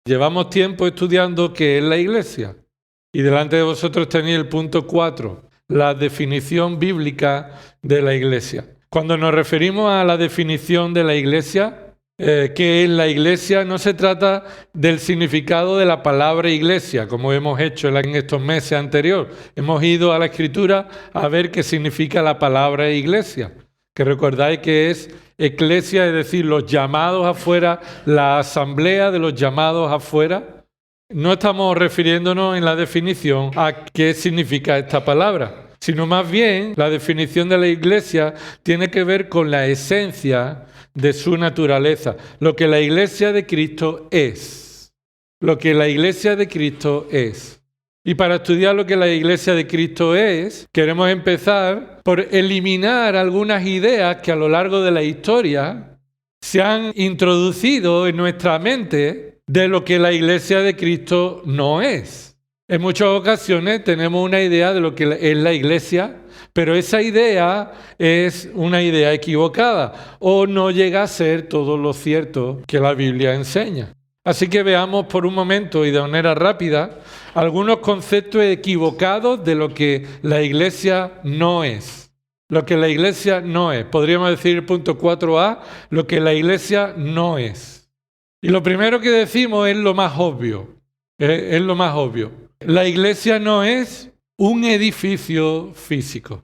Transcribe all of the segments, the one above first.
Llevamos tiempo estudiando qué es la Iglesia. Y delante de vosotros tenéis el punto 4, la definición bíblica de la Iglesia. Cuando nos referimos a la definición de la Iglesia, ¿qué es la Iglesia? No se trata del significado de la palabra Iglesia, como hemos hecho en estos meses anteriores. Hemos ido a la Escritura a ver qué significa la palabra Iglesia, que recordáis que es eclesia, es decir, los llamados afuera, la asamblea de los llamados afuera. No estamos refiriéndonos en la definición a qué significa esta palabra, sino más bien la definición de la Iglesia tiene que ver con la esencia de su naturaleza, lo que la Iglesia de Cristo es. Lo que la Iglesia de Cristo es. Y para estudiar lo que la Iglesia de Cristo es, queremos empezar por eliminar algunas ideas que a lo largo de la historia se han introducido en nuestra mente de lo que la Iglesia de Cristo no es. En muchas ocasiones tenemos una idea de lo que es la Iglesia, pero esa idea es una idea equivocada o no llega a ser todo lo cierto que la Biblia enseña. Así que veamos por un momento y de manera rápida algunos conceptos equivocados de lo que la Iglesia no es. Lo que la Iglesia no es. Podríamos decir el punto 4a, lo que la Iglesia no es. Y lo primero que decimos es lo más obvio. Es lo más obvio. La Iglesia no es un edificio físico.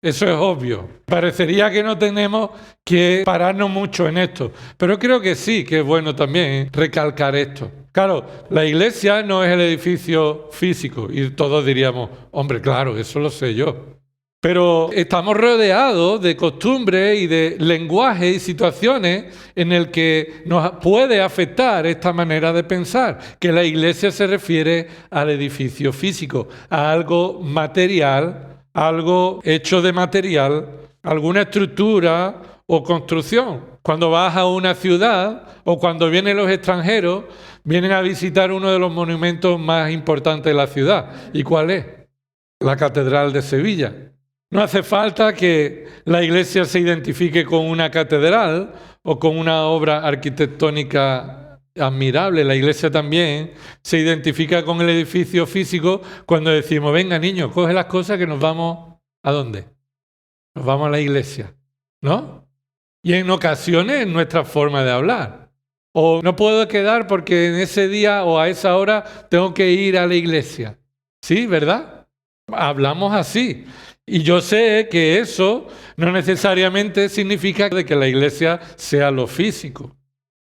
Eso es obvio. Parecería que no tenemos que pararnos mucho en esto, pero creo que sí, que es bueno también recalcar esto. Claro, la Iglesia no es el edificio físico y todos diríamos, hombre, claro, eso lo sé yo. Pero estamos rodeados de costumbres y de lenguaje y situaciones en el que nos puede afectar esta manera de pensar, que la Iglesia se refiere al edificio físico, a algo material, algo hecho de material, alguna estructura o construcción. Cuando vas a una ciudad o cuando vienen los extranjeros, vienen a visitar uno de los monumentos más importantes de la ciudad. ¿Y cuál es? La Catedral de Sevilla. No hace falta que la Iglesia se identifique con una catedral o con una obra arquitectónica admirable. La Iglesia también se identifica con el edificio físico cuando decimos, venga niños, coge las cosas que nos vamos, ¿a dónde? Nos vamos a la Iglesia, ¿no? Y en ocasiones es nuestra forma de hablar. O no puedo quedar porque en ese día o a esa hora tengo que ir a la Iglesia. ¿Sí, verdad? Hablamos así. Y yo sé que eso no necesariamente significa que la Iglesia sea lo físico.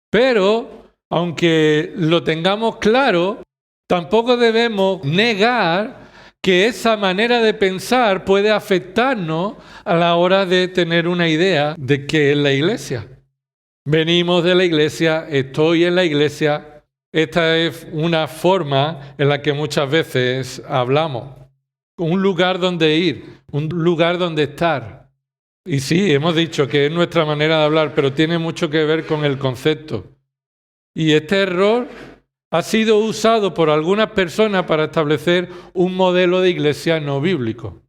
Pero, aunque lo tengamos claro, tampoco debemos negar que esa manera de pensar puede afectarnos a la hora de tener una idea de qué es la Iglesia. Venimos de la Iglesia, estoy en la Iglesia. Esta es una forma en la que muchas veces hablamos. Un lugar donde ir, un lugar donde estar. Y sí, hemos dicho que es nuestra manera de hablar, pero tiene mucho que ver con el concepto. Y este error ha sido usado por algunas personas para establecer un modelo de iglesia no bíblico.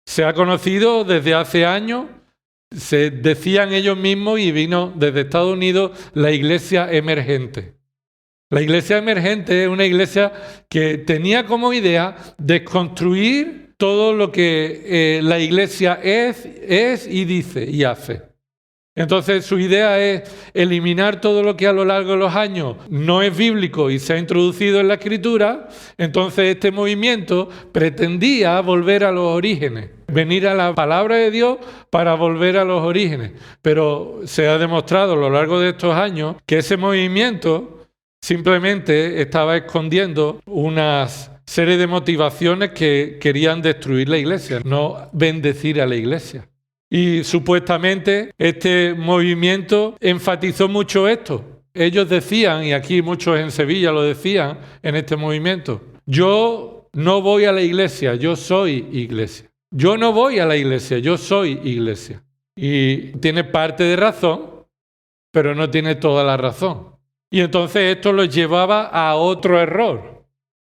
Se ha conocido desde hace años, se decían ellos mismos y vino desde Estados Unidos la iglesia emergente. La iglesia emergente es una iglesia que tenía como idea desconstruir todo lo que la iglesia es y dice y hace. Entonces su idea es eliminar todo lo que a lo largo de los años no es bíblico y se ha introducido en la Escritura. Entonces este movimiento pretendía volver a los orígenes, venir a la palabra de Dios para volver a los orígenes. Pero se ha demostrado a lo largo de estos años que ese movimiento simplemente estaba escondiendo unas serie de motivaciones que querían destruir la iglesia, no bendecir a la iglesia. Y supuestamente este movimiento enfatizó mucho esto. Ellos decían, y aquí muchos en Sevilla lo decían en este movimiento, yo no voy a la iglesia, yo soy iglesia. Yo no voy a la iglesia, yo soy iglesia. Y tiene parte de razón, pero no tiene toda la razón. Y entonces esto los llevaba a otro error,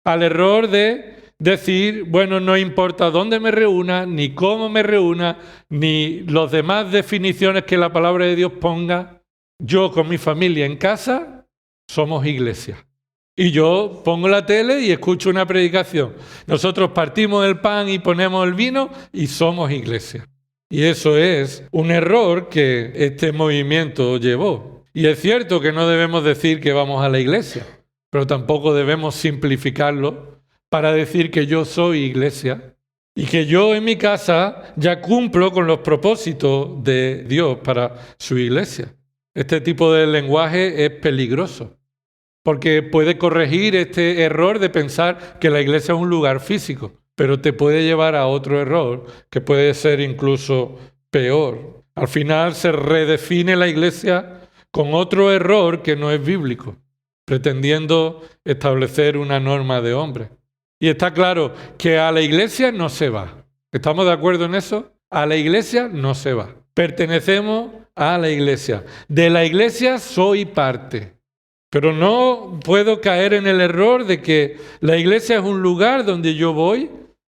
al error de decir, bueno, no importa dónde me reúna, ni cómo me reúna, ni las demás definiciones que la palabra de Dios ponga, yo con mi familia en casa somos iglesia. Y yo pongo la tele y escucho una predicación. Nosotros partimos el pan y ponemos el vino y somos iglesia. Y eso es un error que este movimiento llevó. Y es cierto que no debemos decir que vamos a la iglesia, pero tampoco debemos simplificarlo para decir que yo soy iglesia y que yo en mi casa ya cumplo con los propósitos de Dios para su iglesia. Este tipo de lenguaje es peligroso, porque puede corregir este error de pensar que la iglesia es un lugar físico, pero te puede llevar a otro error que puede ser incluso peor. Al final se redefine la iglesia con otro error que no es bíblico, pretendiendo establecer una norma de hombre. Y está claro que a la iglesia no se va. ¿Estamos de acuerdo en eso? A la iglesia no se va. Pertenecemos a la iglesia. De la iglesia soy parte. Pero no puedo caer en el error de que la iglesia es un lugar donde yo voy.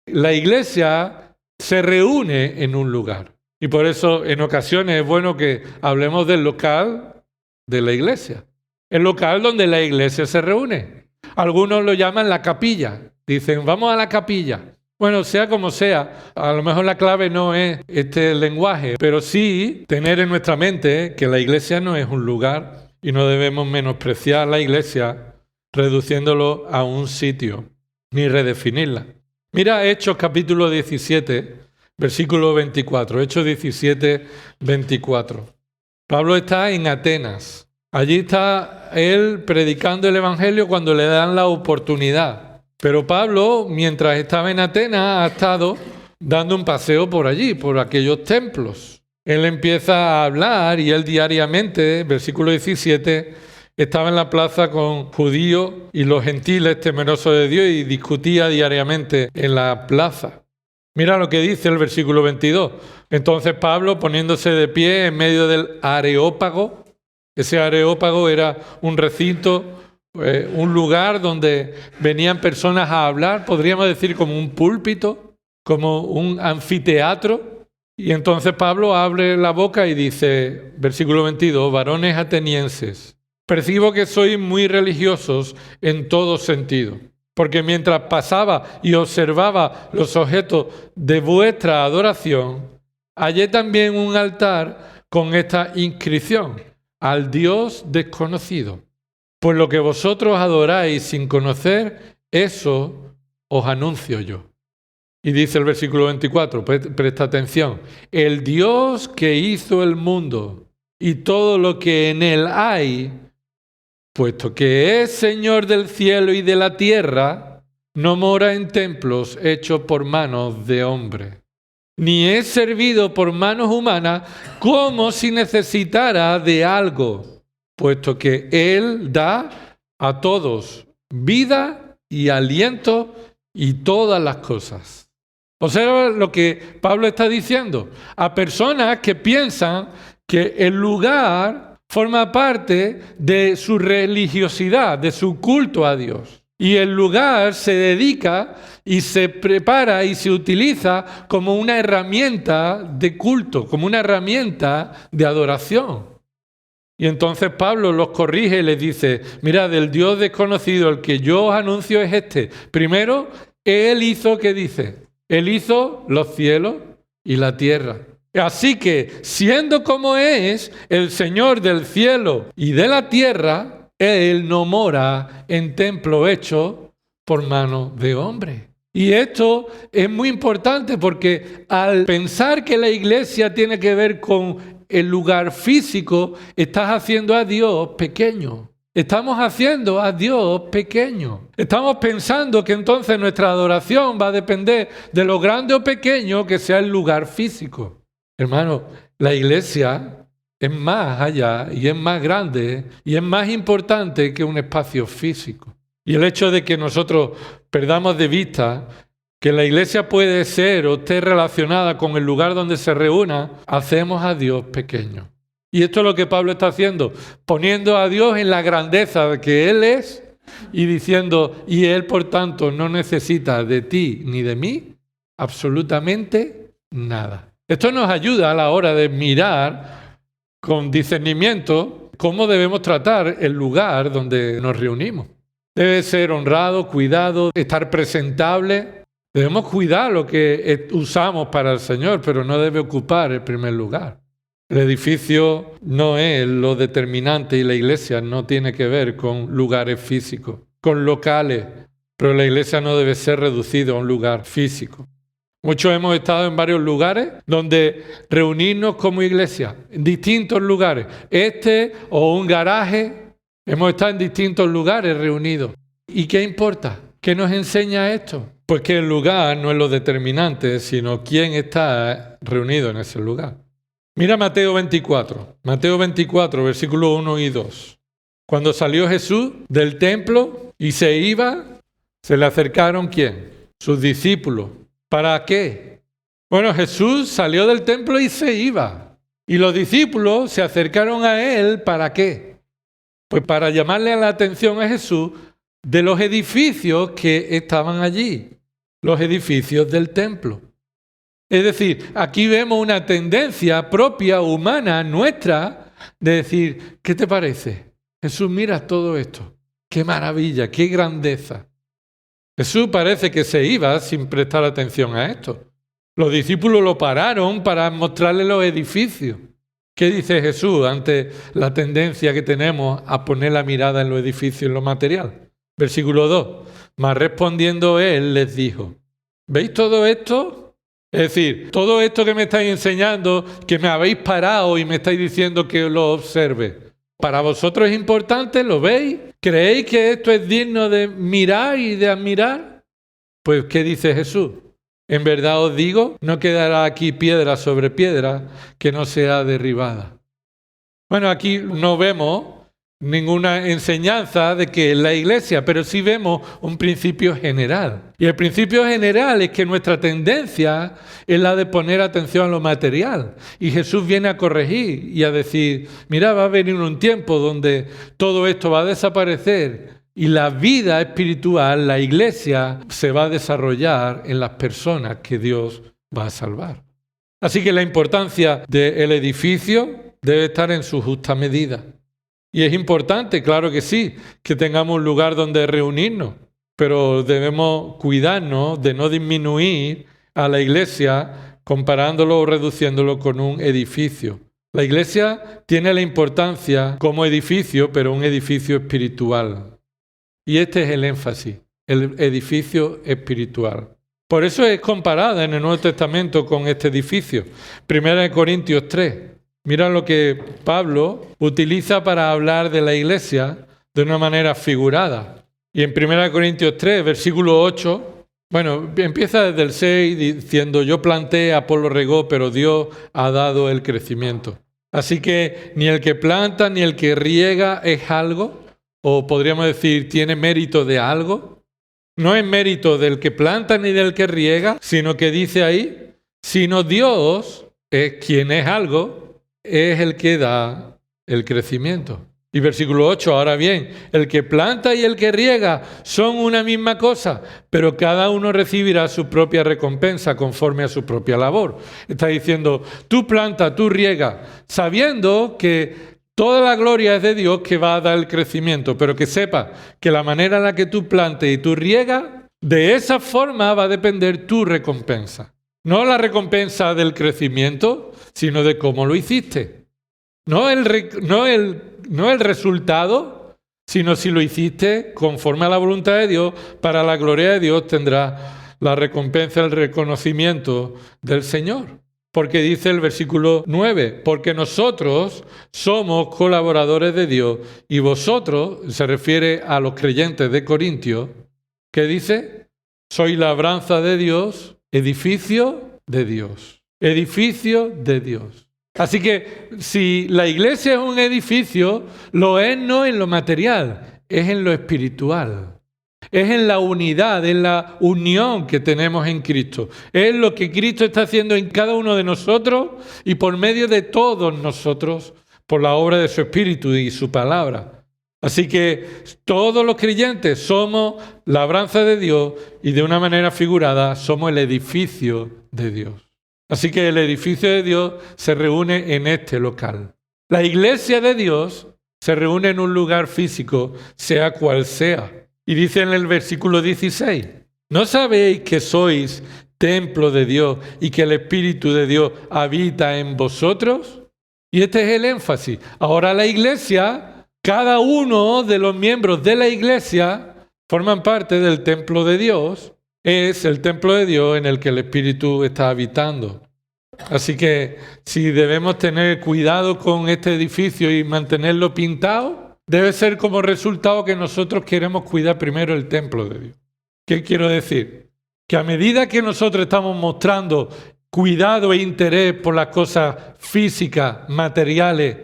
La iglesia se reúne en un lugar. Y por eso en ocasiones es bueno que hablemos del local de la iglesia. El local donde la iglesia se reúne. Algunos lo llaman la capilla. Dicen, vamos a la capilla. Bueno, sea como sea, a lo mejor la clave no es este lenguaje, pero sí tener en nuestra mente que la iglesia no es un lugar y no debemos menospreciar la iglesia reduciéndolo a un sitio, ni redefinirla. Mira Hechos capítulo 17, versículo 24. Hechos 17, 24. Pablo está en Atenas. Allí está él predicando el evangelio cuando le dan la oportunidad. Pero Pablo, mientras estaba en Atenas, ha estado dando un paseo por allí, por aquellos templos. Él empieza a hablar y él diariamente, versículo 17, estaba en la plaza con judíos y los gentiles temerosos de Dios y discutía diariamente en la plaza. Mira lo que dice el versículo 22. Entonces Pablo, poniéndose de pie en medio del Areópago, ese Areópago era un recinto, un lugar donde venían personas a hablar, podríamos decir como un púlpito, como un anfiteatro. Y entonces Pablo abre la boca y dice, versículo 22, varones atenienses, percibo que sois muy religiosos en todo sentido, porque mientras pasaba y observaba los objetos de vuestra adoración, hallé también un altar con esta inscripción, al Dios desconocido. Pues lo que vosotros adoráis sin conocer, eso os anuncio yo. Y dice el versículo 24, presta atención, el Dios que hizo el mundo y todo lo que en él hay, puesto que es Señor del cielo y de la tierra, no mora en templos hechos por manos de hombre, ni es servido por manos humanas como si necesitara de algo, puesto que Él da a todos vida y aliento y todas las cosas. Observa lo que Pablo está diciendo a personas que piensan que el lugar forma parte de su religiosidad, de su culto a Dios. Y el lugar se dedica y se prepara y se utiliza como una herramienta de culto, como una herramienta de adoración. Y entonces Pablo los corrige y les dice, mirad, el Dios desconocido, el que yo os anuncio es este. Primero, Él hizo, ¿qué dice? Él hizo los cielos y la tierra. Así que, siendo como es el Señor del cielo y de la tierra, Él no mora en templo hecho por mano de hombre. Y esto es muy importante porque al pensar que la iglesia tiene que ver con el lugar físico, estás haciendo a Dios pequeño. Estamos haciendo a Dios pequeño. Estamos pensando que entonces nuestra adoración va a depender de lo grande o pequeño que sea el lugar físico. Hermano, la iglesia es más allá y es más grande y es más importante que un espacio físico. Y el hecho de que nosotros perdamos de vista que la iglesia puede ser o esté relacionada con el lugar donde se reúna, hacemos a Dios pequeño. Y esto es lo que Pablo está haciendo, poniendo a Dios en la grandeza de que Él es y diciendo, y Él por tanto no necesita de ti ni de mí absolutamente nada. Esto nos ayuda a la hora de mirar con discernimiento cómo debemos tratar el lugar donde nos reunimos. Debe ser honrado, cuidado, estar presentable. Debemos cuidar lo que usamos para el Señor, pero no debe ocupar el primer lugar. El edificio no es lo determinante y la iglesia no tiene que ver con lugares físicos, con locales, pero la iglesia no debe ser reducida a un lugar físico. Muchos hemos estado en varios lugares donde reunirnos como iglesia, en distintos lugares. O un garaje, hemos estado en distintos lugares reunidos. ¿Y qué importa? ¿Qué nos enseña esto? Pues que el lugar no es lo determinante, sino quién está reunido en ese lugar. Mira Mateo 24, versículos 1 y 2. Cuando salió Jesús del templo y se iba, se le acercaron ¿quién? Sus discípulos. ¿Para qué? Bueno, Jesús salió del templo y se iba. Y los discípulos se acercaron a él, ¿para qué? Pues para llamarle la atención a Jesús de los edificios que estaban allí, los edificios del templo. Es decir, aquí vemos una tendencia propia, humana, nuestra, de decir, ¿qué te parece? Jesús, mira todo esto. ¡Qué maravilla! ¡Qué grandeza! Jesús parece que se iba sin prestar atención a esto. Los discípulos lo pararon para mostrarle los edificios. ¿Qué dice Jesús ante la tendencia que tenemos a poner la mirada en los edificios, en lo material? Versículo 2. Mas respondiendo él les dijo, ¿veis todo esto? Es decir, todo esto que me estáis enseñando, que me habéis parado y me estáis diciendo que lo observe. ¿Para vosotros es importante? ¿Lo veis? ¿Creéis que esto es digno de mirar y de admirar? Pues, ¿qué dice Jesús? En verdad os digo, no quedará aquí piedra sobre piedra que no sea derribada. Bueno, aquí no vemos ninguna enseñanza de que la iglesia, pero sí vemos un principio general. Y el principio general es que nuestra tendencia es la de poner atención a lo material. Y Jesús viene a corregir y a decir, mira, va a venir un tiempo donde todo esto va a desaparecer y la vida espiritual, la iglesia, se va a desarrollar en las personas que Dios va a salvar. Así que la importancia del edificio debe estar en su justa medida. Y es importante, claro que sí, que tengamos un lugar donde reunirnos, pero debemos cuidarnos de no disminuir a la iglesia comparándolo o reduciéndolo con un edificio. La iglesia tiene la importancia como edificio, pero un edificio espiritual. Y este es el énfasis, el edificio espiritual. Por eso es comparada en el Nuevo Testamento con este edificio. 1 Corintios 3. Mira lo que Pablo utiliza para hablar de la iglesia de una manera figurada. Y en 1 Corintios 3, versículo 8, empieza desde el 6 diciendo, yo planté, Apolo regó, pero Dios ha dado el crecimiento. Así que ni el que planta ni el que riega es algo, o podríamos decir, tiene mérito de algo. No es mérito del que planta ni del que riega, sino que dice ahí, sino Dios es quien es algo, es el que da el crecimiento. Y versículo 8, ahora bien, el que planta y el que riega son una misma cosa, pero cada uno recibirá su propia recompensa conforme a su propia labor. Está diciendo, tú planta, tú riega, sabiendo que toda la gloria es de Dios que va a dar el crecimiento, pero que sepa que la manera en la que tú plantes y tú riegas, de esa forma va a depender tu recompensa. No la recompensa del crecimiento, sino de cómo lo hiciste. No el resultado, sino si lo hiciste conforme a la voluntad de Dios, para la gloria de Dios tendrás la recompensa, el reconocimiento del Señor. Porque dice el versículo 9, porque nosotros somos colaboradores de Dios y vosotros, se refiere a los creyentes de Corintios, ¿qué dice? Sois labranza de Dios, edificio de Dios. Edificio de Dios. Así que si la iglesia es un edificio, lo es no en lo material, es en lo espiritual. Es en la unidad, en la unión que tenemos en Cristo. Es lo que Cristo está haciendo en cada uno de nosotros y por medio de todos nosotros, por la obra de su Espíritu y su palabra. Así que todos los creyentes somos labranza de Dios y de una manera figurada somos el edificio de Dios. Así que el edificio de Dios se reúne en este local. La iglesia de Dios se reúne en un lugar físico, sea cual sea. Y dice en el versículo 16, ¿no sabéis que sois templo de Dios y que el Espíritu de Dios habita en vosotros? Y este es el énfasis. Ahora la iglesia, cada uno de los miembros de la iglesia forman parte del templo de Dios. Es el templo de Dios en el que el Espíritu está habitando. Así que si debemos tener cuidado con este edificio y mantenerlo pintado, debe ser como resultado que nosotros queremos cuidar primero el templo de Dios. ¿Qué quiero decir? Que a medida que nosotros estamos mostrando cuidado e interés por las cosas físicas, materiales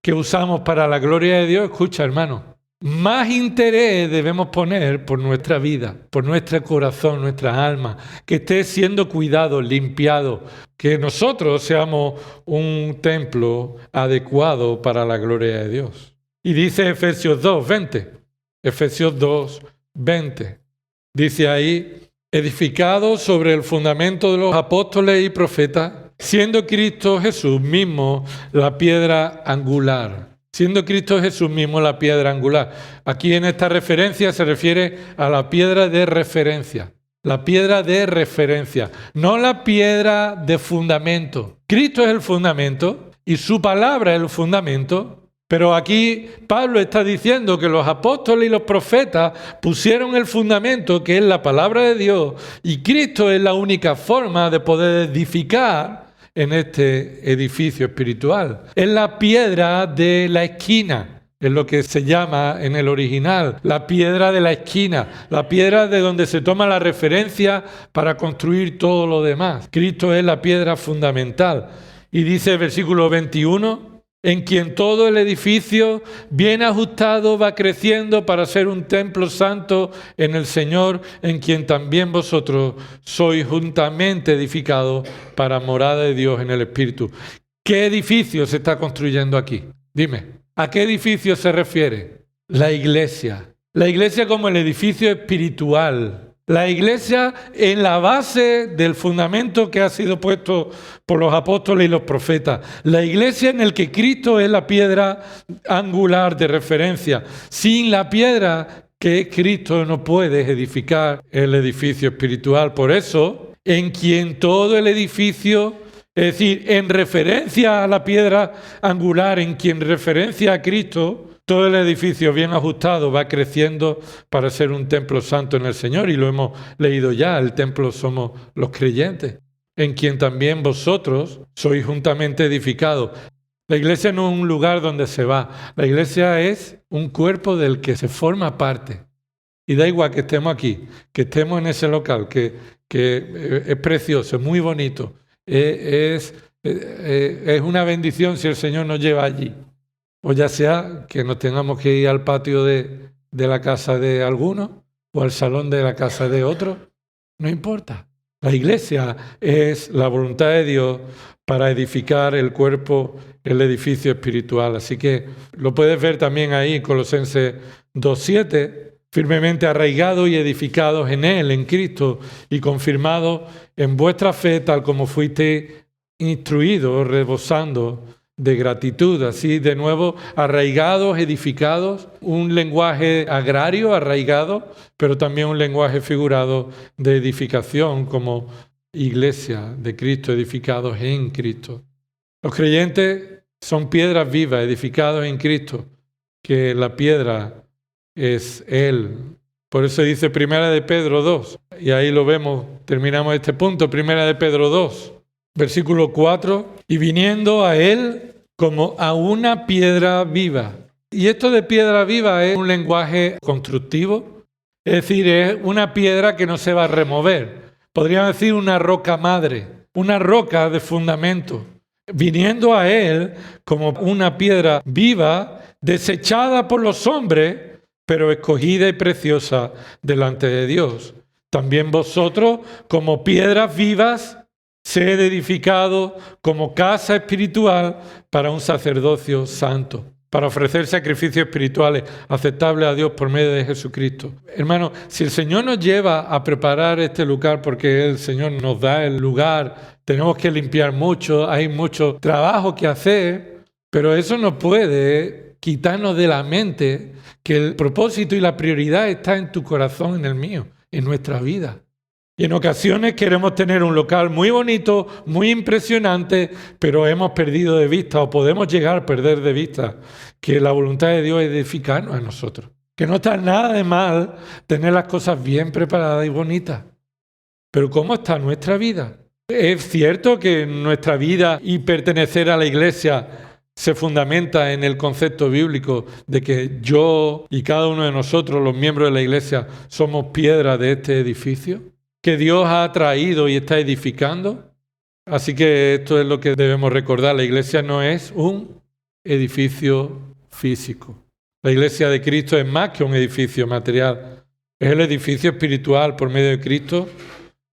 que usamos para la gloria de Dios, escucha, hermano, más interés debemos poner por nuestra vida, por nuestro corazón, nuestra alma, que esté siendo cuidado, limpiado, que nosotros seamos un templo adecuado para la gloria de Dios. Y dice Efesios 2:20, Efesios 2:20, dice ahí, edificados sobre el fundamento de los apóstoles y profetas, siendo Cristo Jesús mismo la piedra angular. Siendo Cristo Jesús mismo la piedra angular. Aquí en esta referencia se refiere a la piedra de referencia. La piedra de referencia, no la piedra de fundamento. Cristo es el fundamento y su palabra es el fundamento. Pero aquí Pablo está diciendo que los apóstoles y los profetas pusieron el fundamento, que es la palabra de Dios, y Cristo es la única forma de poder edificar en este edificio espiritual. Es la piedra de la esquina, es lo que se llama en el original, la piedra de la esquina, la piedra de donde se toma la referencia para construir todo lo demás. Cristo es la piedra fundamental. Y dice el versículo 21, en quien todo el edificio bien ajustado va creciendo para ser un templo santo en el Señor, en quien también vosotros sois juntamente edificados para morada de Dios en el Espíritu. ¿Qué edificio se está construyendo aquí? Dime, ¿a qué edificio se refiere? La iglesia. La iglesia como el edificio espiritual. La iglesia en la base del fundamento que ha sido puesto por los apóstoles y los profetas. La iglesia en el que Cristo es la piedra angular de referencia. Sin la piedra que es Cristo no puedes edificar el edificio espiritual. Por eso, en quien todo el edificio, es decir, en referencia a la piedra angular, en quien referencia a Cristo, todo el edificio bien ajustado va creciendo para ser un templo santo en el Señor. Y lo hemos leído ya, el templo somos los creyentes, en quien también vosotros sois juntamente edificados. La iglesia no es un lugar donde se va, la iglesia es un cuerpo del que se forma parte. Y da igual que estemos aquí, que estemos en ese local, que es precioso, es muy bonito, es una bendición si el Señor nos lleva allí. O ya sea que nos tengamos que ir al patio de la casa de alguno o al salón de la casa de otro, no importa. La iglesia es la voluntad de Dios para edificar el cuerpo, el edificio espiritual. Así que lo puedes ver también ahí, Colosenses 2:7, firmemente arraigados y edificados en Él, en Cristo, y confirmados en vuestra fe, tal como fuiste instruidos, rebosando de gratitud, así de nuevo, arraigados, edificados, un lenguaje agrario, arraigado, pero también un lenguaje figurado de edificación como iglesia de Cristo, edificados en Cristo. Los creyentes son piedras vivas, edificados en Cristo, que la piedra es Él. Por eso dice Primera de Pedro 2, y ahí lo vemos, terminamos este punto, Primera de Pedro 2, versículo 4, y viniendo a Él como a una piedra viva. Y esto de piedra viva es un lenguaje constructivo, es decir, es una piedra que no se va a remover. Podríamos decir una roca madre, una roca de fundamento. Viniendo a Él como una piedra viva, desechada por los hombres, pero escogida y preciosa delante de Dios. También vosotros, como piedras vivas, sed edificado como casa espiritual para un sacerdocio santo, para ofrecer sacrificios espirituales aceptables a Dios por medio de Jesucristo. Hermano, si el Señor nos lleva a preparar este lugar porque el Señor nos da el lugar, tenemos que limpiar mucho, hay mucho trabajo que hacer, pero eso no puede quitarnos de la mente que el propósito y la prioridad está en tu corazón, en el mío, en nuestra vida. Y en ocasiones queremos tener un local muy bonito, muy impresionante, pero hemos perdido de vista o podemos llegar a perder de vista que la voluntad de Dios es edificarnos a nosotros. Que no está nada de mal tener las cosas bien preparadas y bonitas. Pero ¿cómo está nuestra vida? Es cierto que nuestra vida y pertenecer a la iglesia se fundamenta en el concepto bíblico de que yo y cada uno de nosotros, los miembros de la iglesia, somos piedra de este edificio que Dios ha traído y está edificando. Así que esto es lo que debemos recordar. La iglesia no es un edificio físico. La iglesia de Cristo es más que un edificio material. Es el edificio espiritual. Por medio de Cristo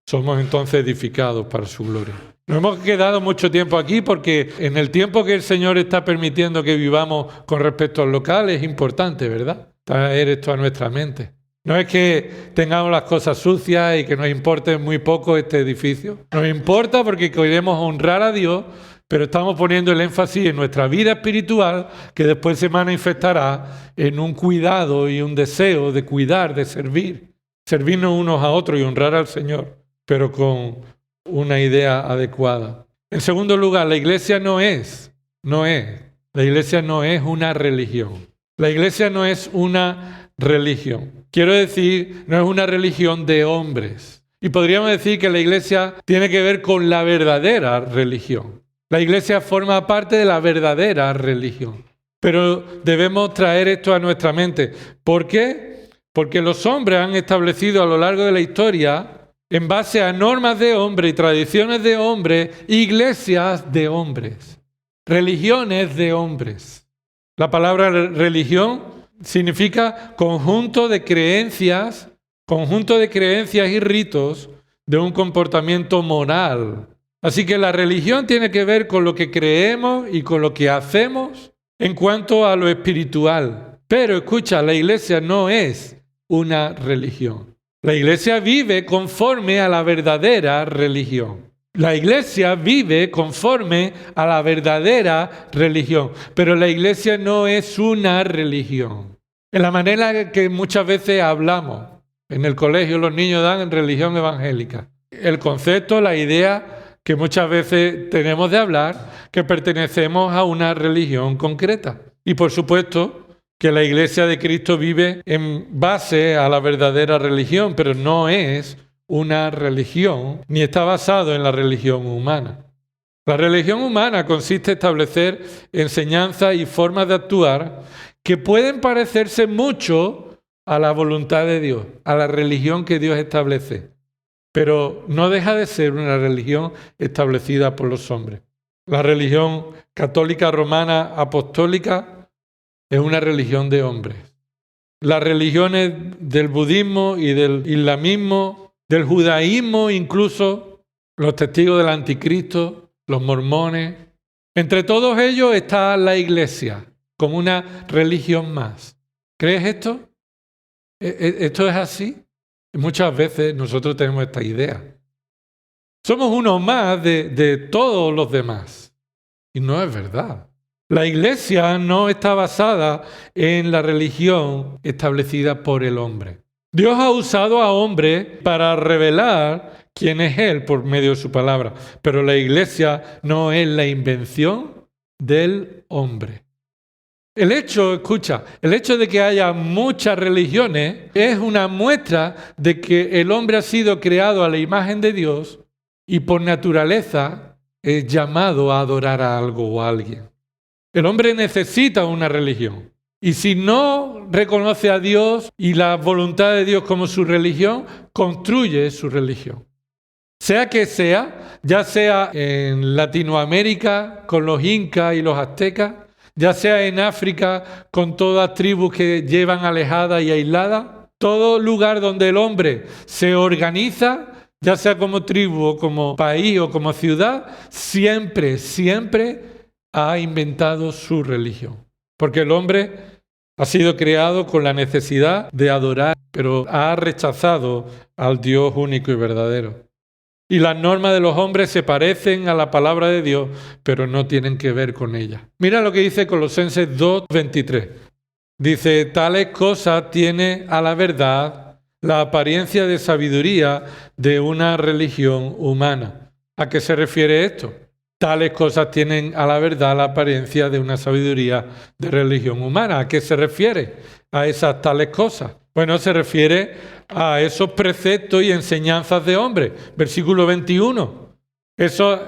somos entonces edificados para su gloria. Nos hemos quedado mucho tiempo aquí porque en el tiempo que el Señor está permitiendo que vivamos con respecto al local es importante, ¿verdad? Traer esto a nuestra mente. No es que tengamos las cosas sucias y que nos importe muy poco este edificio. Nos importa porque queremos honrar a Dios, pero estamos poniendo el énfasis en nuestra vida espiritual que después se manifestará en un cuidado y un deseo de cuidar, de servir. Servirnos unos a otros y honrar al Señor, pero con una idea adecuada. En segundo lugar, la iglesia no es una religión. La iglesia no es una religión. Quiero decir, no es una religión de hombres. Y podríamos decir que la iglesia tiene que ver con la verdadera religión. La iglesia forma parte de la verdadera religión. Pero debemos traer esto a nuestra mente. ¿Por qué? Porque los hombres han establecido a lo largo de la historia, en base a normas de hombres y tradiciones de hombres, iglesias de hombres, religiones de hombres. La palabra religión significa conjunto de creencias y ritos de un comportamiento moral. Así que la religión tiene que ver con lo que creemos y con lo que hacemos en cuanto a lo espiritual. Pero escucha, la iglesia no es una religión. La iglesia vive conforme a la verdadera religión. La iglesia vive conforme a la verdadera religión, pero la iglesia no es una religión. En la manera que muchas veces hablamos, en el colegio los niños dan en religión evangélica. El concepto, la idea que muchas veces tenemos de hablar, que pertenecemos a una religión concreta. Y por supuesto que la iglesia de Cristo vive en base a la verdadera religión, pero no es una religión, ni está basado en la religión humana. La religión humana consiste en establecer enseñanzas y formas de actuar que pueden parecerse mucho a la voluntad de Dios, a la religión que Dios establece, pero no deja de ser una religión establecida por los hombres. La religión católica romana apostólica es una religión de hombres. Las religiones del budismo y del islamismo, del judaísmo incluso, los testigos del anticristo, los mormones, entre todos ellos está la iglesia como una religión más. ¿Crees esto? ¿Esto es así? Muchas veces nosotros tenemos esta idea. Somos uno más de todos los demás. Y no es verdad. La iglesia no está basada en la religión establecida por el hombre. Dios ha usado a hombres para revelar quién es Él por medio de su palabra, pero la iglesia no es la invención del hombre. El hecho de que haya muchas religiones es una muestra de que el hombre ha sido creado a la imagen de Dios y por naturaleza es llamado a adorar a algo o a alguien. El hombre necesita una religión. Y si no reconoce a Dios y la voluntad de Dios como su religión, construye su religión. Sea que sea, ya sea en Latinoamérica con los incas y los aztecas, ya sea en África con todas tribus que llevan alejadas y aisladas, todo lugar donde el hombre se organiza, ya sea como tribu o como país o como ciudad, siempre ha inventado su religión. Porque el hombre ha sido creado con la necesidad de adorar, pero ha rechazado al Dios único y verdadero. Y las normas de los hombres se parecen a la palabra de Dios, pero no tienen que ver con ella. Mira lo que dice Colosenses 2:23. Dice, tales cosas tiene a la verdad la apariencia de sabiduría de una religión humana. ¿A qué se refiere esto? Tales cosas tienen a la verdad la apariencia de una sabiduría de religión humana. ¿A qué se refiere a esas tales cosas? Bueno, se refiere a esos preceptos y enseñanzas de hombres. Versículo 21. Esas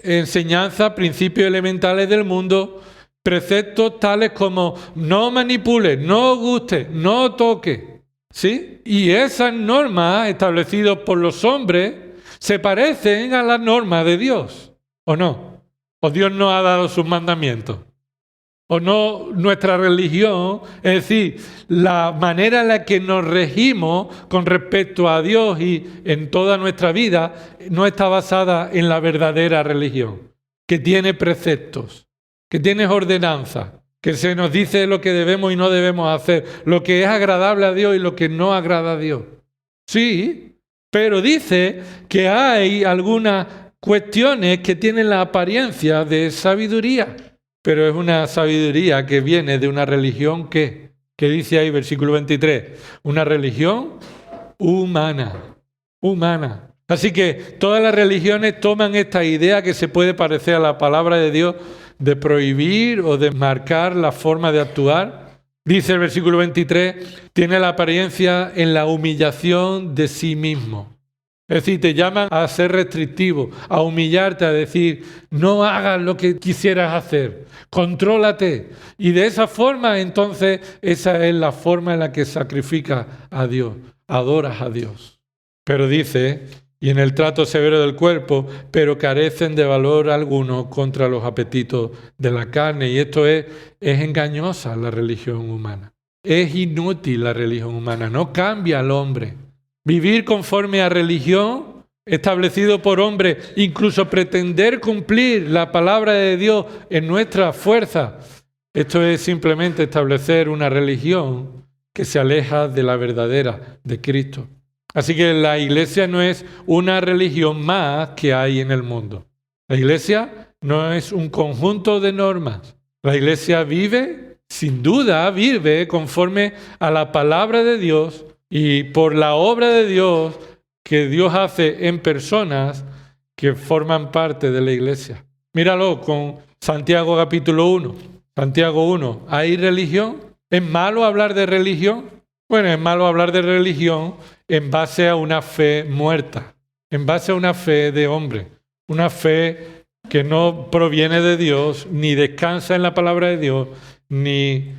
enseñanzas, principios elementales del mundo, preceptos tales como no manipule, no guste, no toque. ¿Sí? Y esas normas establecidas por los hombres se parecen a las normas de Dios, ¿o no? ¿O Dios nos ha dado sus mandamientos? ¿O no nuestra religión, es decir, la manera en la que nos regimos con respecto a Dios y en toda nuestra vida, no está basada en la verdadera religión, que tiene preceptos, que tiene ordenanzas, que se nos dice lo que debemos y no debemos hacer, lo que es agradable a Dios y lo que no agrada a Dios? Sí, pero dice que hay algunas cuestiones que tienen la apariencia de sabiduría, pero es una sabiduría que viene de una religión que dice ahí versículo 23, una religión humana. Así que todas las religiones toman esta idea que se puede parecer a la palabra de Dios de prohibir o de marcar la forma de actuar. Dice el versículo 23, tiene la apariencia en la humillación de sí mismo. Es decir, te llaman a ser restrictivo, a humillarte, a decir, no hagas lo que quisieras hacer, contrólate. Y de esa forma, entonces, esa es la forma en la que sacrificas a Dios, adoras a Dios. Pero dice, y en el trato severo del cuerpo, pero carecen de valor alguno contra los apetitos de la carne. Y esto es engañosa la religión humana. Es inútil la religión humana, no cambia al hombre. Vivir conforme a religión establecido por hombres, incluso pretender cumplir la palabra de Dios en nuestra fuerza, esto es simplemente establecer una religión que se aleja de la verdadera, de Cristo. Así que la iglesia no es una religión más que hay en el mundo. La iglesia no es un conjunto de normas. La iglesia vive, sin duda, vive conforme a la palabra de Dios y por la obra de Dios que Dios hace en personas que forman parte de la iglesia. Míralo con Santiago capítulo 1. Santiago 1. ¿Hay religión? ¿Es malo hablar de religión? Bueno, es malo hablar de religión en base a una fe muerta, en base a una fe de hombre, una fe que no proviene de Dios, ni descansa en la palabra de Dios, ni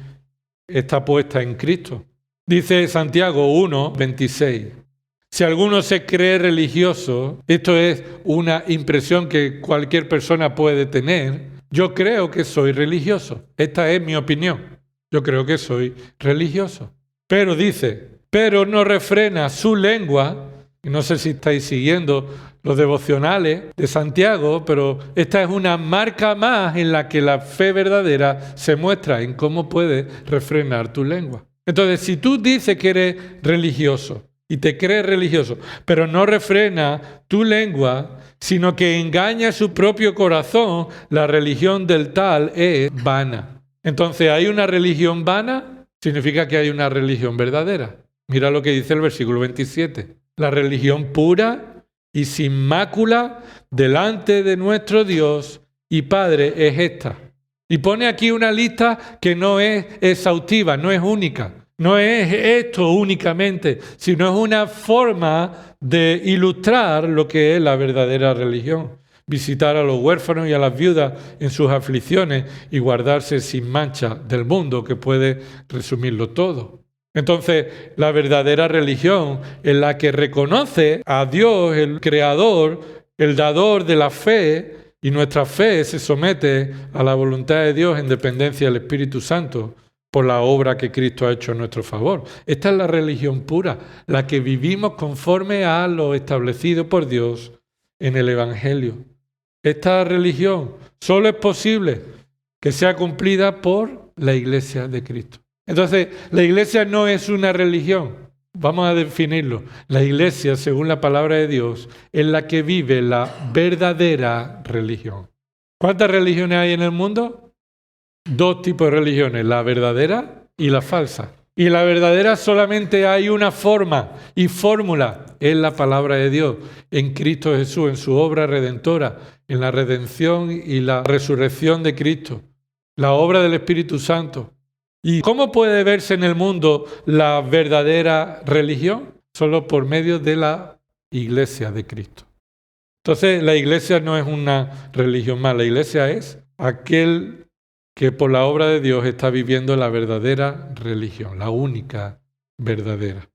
está puesta en Cristo. Dice Santiago 1, 26. Si alguno se cree religioso, esto es una impresión que cualquier persona puede tener, yo creo que soy religioso. Esta es mi opinión. Yo creo que soy religioso. Pero dice, pero no refrena su lengua, y no sé si estáis siguiendo los devocionales de Santiago, pero esta es una marca más en la que la fe verdadera se muestra en cómo puedes refrenar tu lengua. Entonces, si tú dices que eres religioso y te crees religioso, pero no refrena tu lengua, sino que engaña su propio corazón, la religión del tal es vana. Entonces, ¿hay una religión vana? Significa que hay una religión verdadera. Mira lo que dice el versículo 27. La religión pura y sin mácula delante de nuestro Dios y Padre es esta. Y pone aquí una lista que no es exhaustiva, no es única. No es esto únicamente, sino es una forma de ilustrar lo que es la verdadera religión. Visitar a los huérfanos y a las viudas en sus aflicciones y guardarse sin mancha del mundo, que puede resumirlo todo. Entonces, la verdadera religión es la que reconoce a Dios, el Creador, el dador de la fe, y nuestra fe se somete a la voluntad de Dios en dependencia del Espíritu Santo por la obra que Cristo ha hecho en nuestro favor. Esta es la religión pura, la que vivimos conforme a lo establecido por Dios en el Evangelio. Esta religión solo es posible que sea cumplida por la Iglesia de Cristo. Entonces, la Iglesia no es una religión. Vamos a definirlo. La iglesia, según la palabra de Dios, es la que vive la verdadera religión. ¿Cuántas religiones hay en el mundo? 2 tipos de religiones, la verdadera y la falsa. Y la verdadera solamente hay una forma y fórmula, es la palabra de Dios, en Cristo Jesús, en su obra redentora, en la redención y la resurrección de Cristo, la obra del Espíritu Santo. ¿Y cómo puede verse en el mundo la verdadera religión? Solo por medio de la iglesia de Cristo. Entonces, la iglesia no es una religión más, la iglesia es aquel que por la obra de Dios está viviendo la verdadera religión, la única verdadera.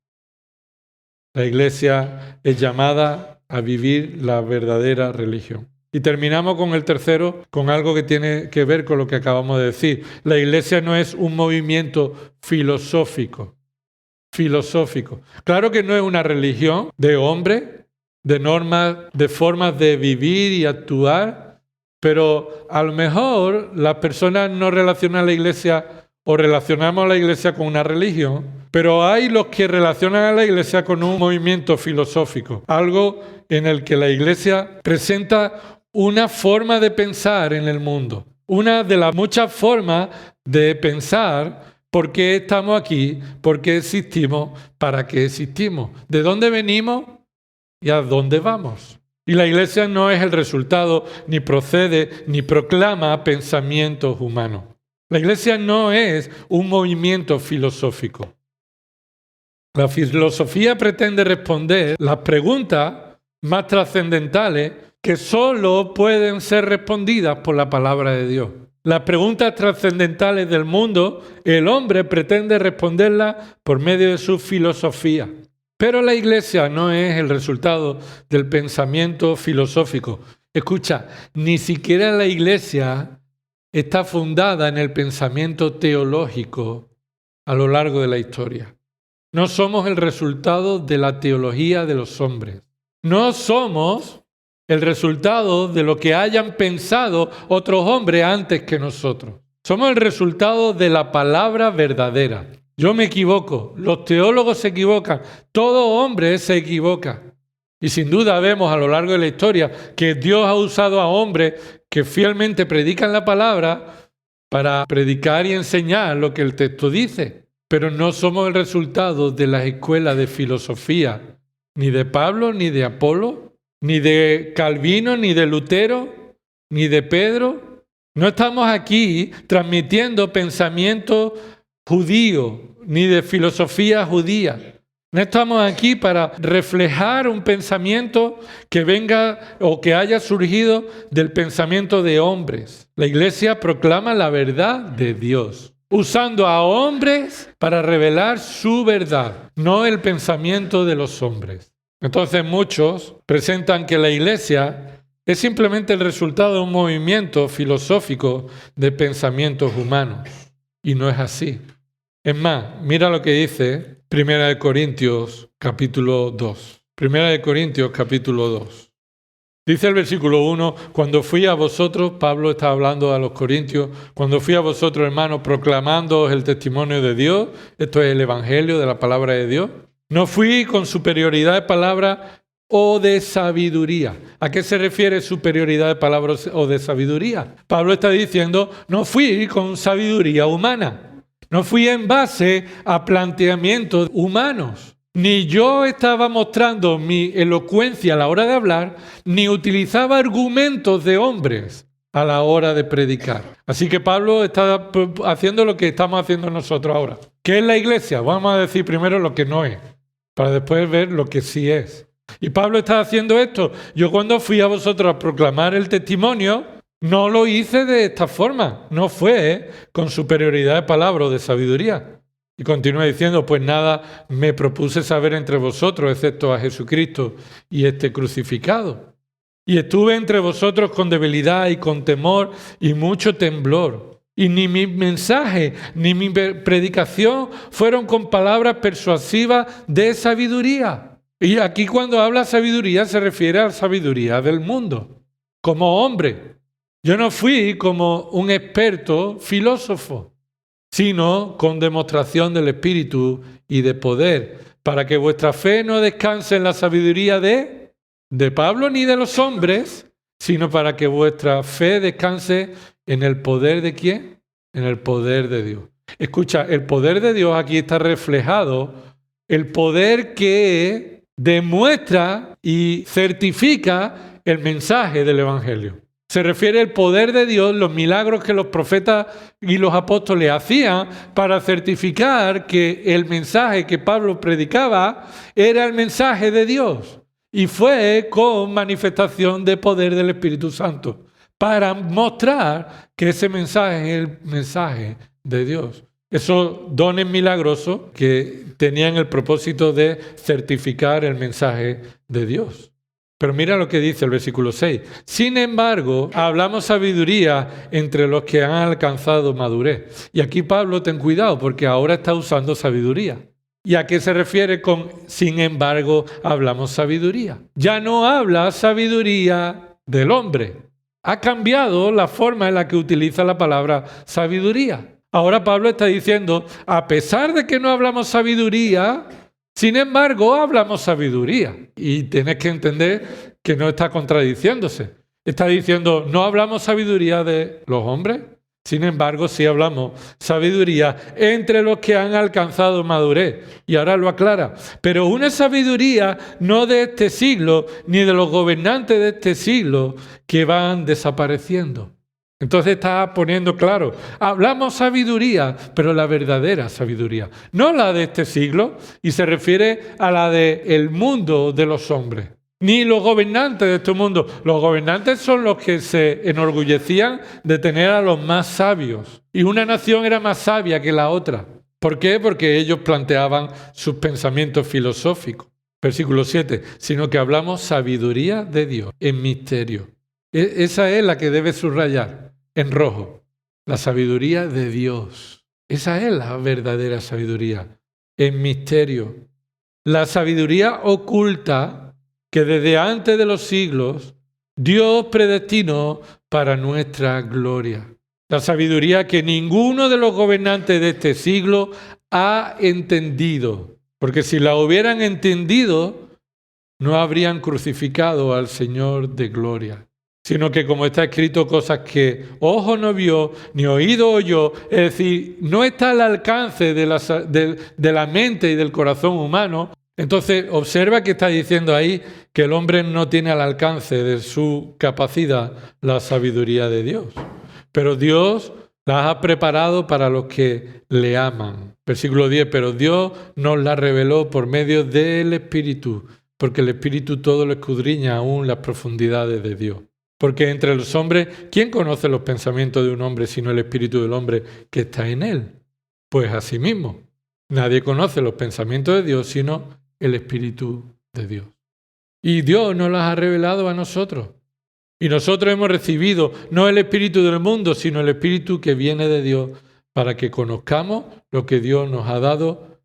La iglesia es llamada a vivir la verdadera religión. Y terminamos con el tercero, con algo que tiene que ver con lo que acabamos de decir. La iglesia no es un movimiento filosófico. Claro que no es una religión de hombres, de normas, de formas de vivir y actuar, pero a lo mejor las personas no relacionan la iglesia o relacionamos a la iglesia con una religión, pero hay los que relacionan a la iglesia con un movimiento filosófico, algo en el que la iglesia presenta una forma de pensar en el mundo, una de las muchas formas de pensar por qué estamos aquí, por qué existimos, para qué existimos, de dónde venimos y a dónde vamos. Y la iglesia no es el resultado, ni procede, ni proclama pensamientos humanos. La iglesia no es un movimiento filosófico. La filosofía pretende responder las preguntas más trascendentales que solo pueden ser respondidas por la palabra de Dios. Las preguntas trascendentales del mundo, el hombre pretende responderlas por medio de su filosofía. Pero la iglesia no es el resultado del pensamiento filosófico. Escucha, ni siquiera la iglesia está fundada en el pensamiento teológico a lo largo de la historia. No somos el resultado de la teología de los hombres. No somos el resultado de lo que hayan pensado otros hombres antes que nosotros. Somos el resultado de la palabra verdadera. Yo me equivoco, los teólogos se equivocan, todo hombre se equivoca. Y sin duda vemos a lo largo de la historia que Dios ha usado a hombres que fielmente predican la palabra para predicar y enseñar lo que el texto dice. Pero no somos el resultado de las escuelas de filosofía, ni de Pablo, ni de Apolo, ni de Calvino, ni de Lutero, ni de Pedro. No estamos aquí transmitiendo pensamientos judíos, ni de filosofía judía. No estamos aquí para reflejar un pensamiento que venga o que haya surgido del pensamiento de hombres. La iglesia proclama la verdad de Dios, usando a hombres para revelar su verdad, no el pensamiento de los hombres. Entonces muchos presentan que la iglesia es simplemente el resultado de un movimiento filosófico de pensamientos humanos. Y no es así. Es más, mira lo que dice 1 Corintios capítulo 2. 1 Corintios capítulo 2. Dice el versículo 1, cuando fui a vosotros, Pablo está hablando a los corintios, cuando fui a vosotros, hermanos, proclamándoos el testimonio de Dios, esto es el evangelio de la palabra de Dios, no fui con superioridad de palabra o de sabiduría. ¿A qué se refiere superioridad de palabras o de sabiduría? Pablo está diciendo, no fui con sabiduría humana. No fui en base a planteamientos humanos. Ni yo estaba mostrando mi elocuencia a la hora de hablar, ni utilizaba argumentos de hombres a la hora de predicar. Así que Pablo está haciendo lo que estamos haciendo nosotros ahora. ¿Qué es la iglesia? Vamos a decir primero lo que no es, para después ver lo que sí es. Y Pablo está haciendo esto. Yo cuando fui a vosotros a proclamar el testimonio, no lo hice de esta forma, no fue con superioridad de palabra o de sabiduría. Y continúa diciendo, pues nada me propuse saber entre vosotros, excepto a Jesucristo y este crucificado. Y estuve entre vosotros con debilidad y con temor y mucho temblor. Y ni mi mensaje ni mi predicación fueron con palabras persuasivas de sabiduría. Y aquí cuando habla sabiduría se refiere a la sabiduría del mundo, como hombre. Yo no fui como un experto filósofo, sino con demostración del Espíritu y de poder, para que vuestra fe no descanse en la sabiduría de Pablo ni de los hombres, sino para que vuestra fe descanse en el poder ¿de quién? En el poder de Dios. Escucha, el poder de Dios aquí está reflejado, el poder que demuestra y certifica el mensaje del Evangelio. Se refiere al poder de Dios, los milagros que los profetas y los apóstoles hacían para certificar que el mensaje que Pablo predicaba era el mensaje de Dios. Y fue con manifestación de poder del Espíritu Santo, para mostrar que ese mensaje es el mensaje de Dios. Esos dones milagrosos que tenían el propósito de certificar el mensaje de Dios. Pero mira lo que dice el versículo 6. Sin embargo, hablamos sabiduría entre los que han alcanzado madurez. Y aquí Pablo, ten cuidado, porque ahora está usando sabiduría. ¿Y a qué se refiere con sin embargo hablamos sabiduría? Ya no habla sabiduría del hombre. Ha cambiado la forma en la que utiliza la palabra sabiduría. Ahora Pablo está diciendo, a pesar de que no hablamos sabiduría, sin embargo hablamos sabiduría. Y tienes que entender que no está contradiciéndose. Está diciendo, no hablamos sabiduría de los hombres, sin embargo sí hablamos sabiduría entre los que han alcanzado madurez. Y ahora lo aclara. Pero una sabiduría no de este siglo, ni de los gobernantes de este siglo que van desapareciendo. Entonces está poniendo claro, hablamos sabiduría, pero la verdadera sabiduría, no la de este siglo, y se refiere a la del mundo de los hombres, ni los gobernantes de este mundo. Los gobernantes son los que se enorgullecían de tener a los más sabios, y una nación era más sabia que la otra. ¿Por qué? Porque ellos planteaban sus pensamientos filosóficos. Versículo 7, sino que hablamos sabiduría de Dios en misterio. Esa es la que debe subrayar en rojo, la sabiduría de Dios. Esa es la verdadera sabiduría, en misterio. La sabiduría oculta que desde antes de los siglos Dios predestinó para nuestra gloria. La sabiduría que ninguno de los gobernantes de este siglo ha entendido, porque si la hubieran entendido, no habrían crucificado al Señor de gloria. Sino que como está escrito, cosas que ojo no vio, ni oído oyó, es decir, no está al alcance de la mente y del corazón humano. Entonces observa que está diciendo ahí que el hombre no tiene al alcance de su capacidad la sabiduría de Dios. Pero Dios las ha preparado para los que le aman. Versículo 10, pero Dios nos la reveló por medio del Espíritu, porque el Espíritu todo lo escudriña aún las profundidades de Dios. Porque entre los hombres, ¿quién conoce los pensamientos de un hombre sino el espíritu del hombre que está en él? Pues asimismo, nadie conoce los pensamientos de Dios sino el espíritu de Dios. Y Dios nos las ha revelado a nosotros. Y nosotros hemos recibido no el espíritu del mundo, sino el espíritu que viene de Dios, para que conozcamos lo que Dios nos ha dado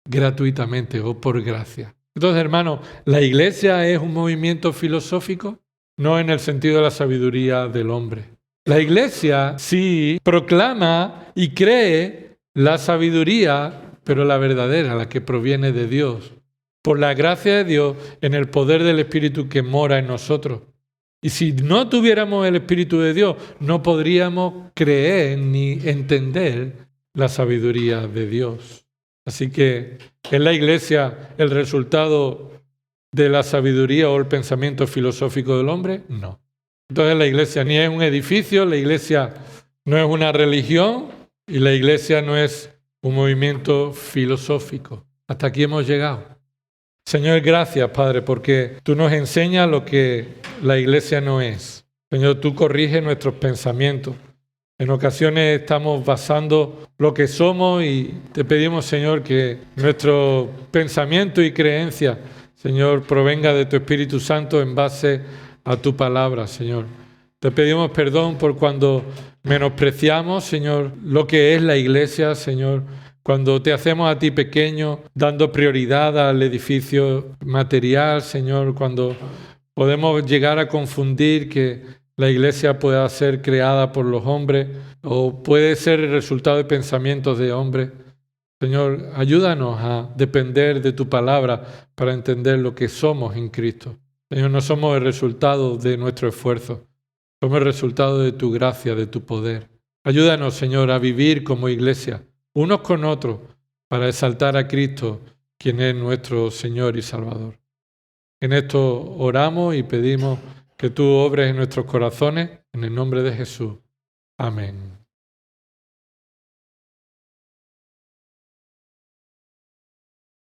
gratuitamente o por gracia. Entonces, hermanos, ¿la iglesia es un movimiento filosófico? No en el sentido de la sabiduría del hombre. La iglesia sí proclama y cree la sabiduría, pero la verdadera, la que proviene de Dios. Por la gracia de Dios, en el poder del Espíritu que mora en nosotros. Y si no tuviéramos el Espíritu de Dios, no podríamos creer ni entender la sabiduría de Dios. Así que ¿es la iglesia el resultado de la sabiduría o el pensamiento filosófico del hombre? No. Entonces la iglesia ni es un edificio, la iglesia no es una religión y la iglesia no es un movimiento filosófico. Hasta aquí hemos llegado. Señor, gracias, Padre, porque tú nos enseñas lo que la iglesia no es. Señor, tú corriges nuestros pensamientos. En ocasiones estamos basando lo que somos y te pedimos, Señor, que nuestro pensamiento y creencia, Señor, provenga de tu Espíritu Santo en base a tu palabra, Señor. Te pedimos perdón por cuando menospreciamos, Señor, lo que es la iglesia, Señor. Cuando te hacemos a ti pequeño, dando prioridad al edificio material, Señor. Cuando podemos llegar a confundir que la iglesia pueda ser creada por los hombres o puede ser el resultado de pensamientos de hombres. Señor, ayúdanos a depender de tu palabra para entender lo que somos en Cristo. Señor, no somos el resultado de nuestro esfuerzo, somos el resultado de tu gracia, de tu poder. Ayúdanos, Señor, a vivir como iglesia, unos con otros, para exaltar a Cristo, quien es nuestro Señor y Salvador. En esto oramos y pedimos que tú obres en nuestros corazones, en el nombre de Jesús. Amén.